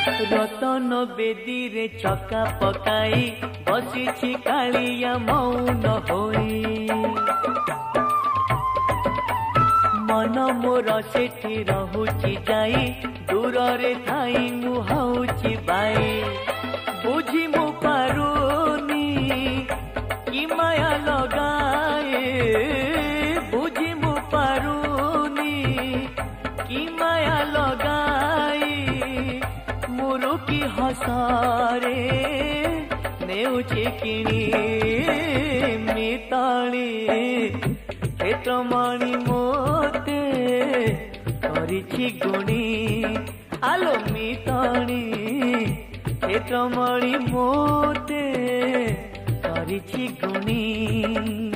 रतन बेदी रे चका पकाई बसी कालिया मौन होई मन मोर सेठी रहुची जाई दूर रे थाई मुहाउची बाई बुझी मु पारुनी कि माया लगाए बुझी मु पारुनी कि माया लगाई मुरु की हसारे नेउची किणी मिताली क्षेत्रमणि मोते करिछि गुणी आलो मिताली क्षेत्रमणि मोते करिछि गुणी।